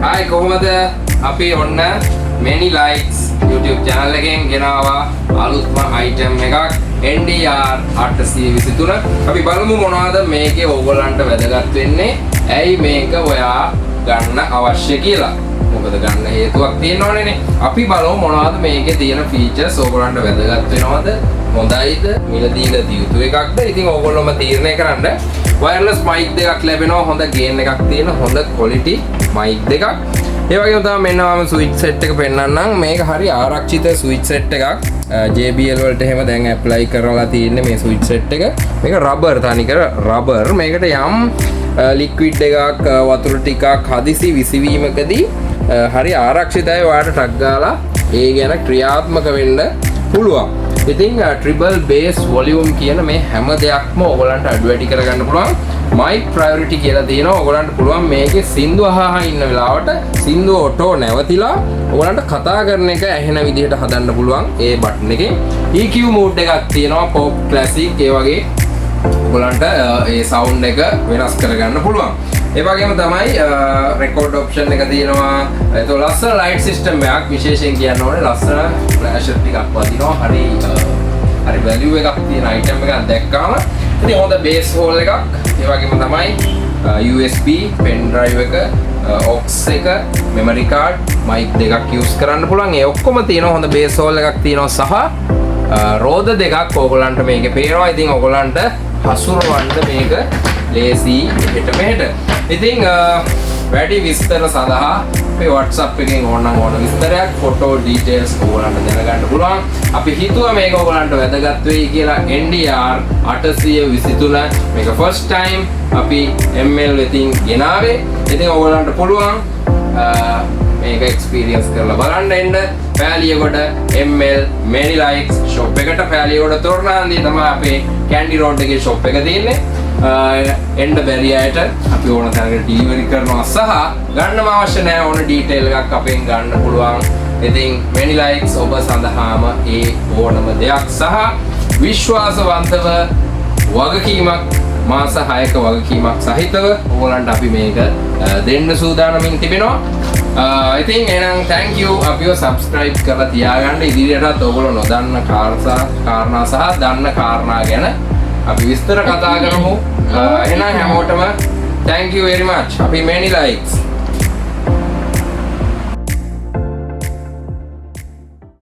Hi කොහොමද අපි ඔන්න many likes YouTube channel එකෙන් ගෙනාවා අලුත්ම item එකක් NDR 823 අපි බලමු මොනවද මේකේ ඕගොල්ලන්ට වැදගත් වෙන්නේ ඇයි මේක ඔයා ගන්න අවශ්‍ය කියලා මොකද ගන්න හේතුවක් තියෙනවනේ අපි බලමු මොනවද මේකේ තියෙන features ඕගොල්ලන්ට වැදගත් වෙනවද හොඳයිද මිලදීලා දියුතු එකක්ද ඉතින් ඕගොල්ලෝම තීරණය කරන්න wireless mic දෙකක් ලැබෙනවා හොඳ gain එකක් තියෙන හොඳ quality mic දෙකක් ඒ වගේම තමයි මෙන්න මම switch set එක පෙන්නන්නම් මේක හරි ආරක්ෂිත switch set එකක් JBL වලට එහෙම දැන් apply කරලා තියෙන්නේ මේ switch set එක මේක rubber තනිකර rubber මේකට යම් liquid එකක් වතුර ටිකක් හදිසි විසවීමකදී හරි ආරක්ෂිතයි ඔයාලට ටක් ගාලා ඒ ගැන ක්‍රියාත්මක වෙන්න පුළුවන් ඉතින් triple bass volume කියන මේ හැම දෙයක්ම ඔයගලන්ට අඩු වැඩි කරගන්න පුළුවන් mic priority කියලා තියෙනවා ඔයගලන්ට පුළුවන් මේකේ සින්දු අහහා ඉන්න වෙලාවට සින්දු ඔටෝ නැවතිලා ඔයගලන්ට කතා කරන එක ඇහෙන විදිහට හදන්න පුළුවන් ඒ බටන් එකෙන් EQ mode එකක් තියෙනවා pop classic ඒ වගේ ඔයගලන්ට ඒ sound එක වෙනස් කරගන්න පුළුවන් ඒ වගේම තමයි record option එක තියෙනවා ඒක ලස්සන light system එකක් විශේෂයෙන් කියන්න ඕනේ ලස්සන flash ටිකක් වදිනවා හරි value එකක් තියෙන item එකක් දැක්කාම ඉතින් හොඳ bass hole එකක් ඒ වගේම තමයි USB pen drive එක aux එක memory card mic දෙකක් use කරන්න පුළුවන් ඒ ඔක්කොම තියෙන හොඳ bass hole එකක් තියෙනවා සහ රෝද දෙකක් ඕගොල්ලන්ට මේකේ පේනවා ඉතින් ඕගොල්ලන්ට හසුරවන්න මේක ලේසි එහෙට මෙහෙට ඉතින් වැඩි විස්තර සඳහා අපේ WhatsApp එකෙන් ඕන විස්තරයක් ෆොටෝ ඩීටේල්ස් ඕගොල්ලන්ට දැනගන්න පුළුවන්. අපි හිතුවා මේක ඕගොල්ලන්ට වැදගත් වෙයි කියලා NDR 823 මේක first time අපි ML වෙතින් ගෙනාවේ. ඉතින් ඕගොල්ලන්ට පුළුවන් මේක experience කරලා බලන්න එන්න. Peliyagoda ML many likes shop එකට පෑලියගොඩ තොරණාන්දියේ තමයි අපේ Candy Road එකේ shop එක තියෙන්නේ. එන්න බැරි අයට අපි ඕන තැනකට ඩිලිවරි කරනවා සහ ගන්නම අවශ්‍ය නැහැ ඕන ඩීටේල් එකක් අපෙන් ගන්න පුළුවන්. ඉතින් many likes ඔබ සඳහාම ඒ ඕනම දෙයක් සහ විශ්වාසවන්තව වගකීමක් මාස 6ක වගකීමක් සහිතව ඕගොල්ලන්ට අපි මේක දෙන්න සූදානමින් තිබෙනවා. ඉතින් එහෙනම් thank you අපිව subscribe කරලා තියාගන්න ඉදිරියටත් ඔයගොල්ලෝ නොදන්න කාරණා සහ දන්න කාරණා ගැන අපි විස්තර කතා කරමු. එහෙනම් හැමෝටම thank you very much. අපි many likes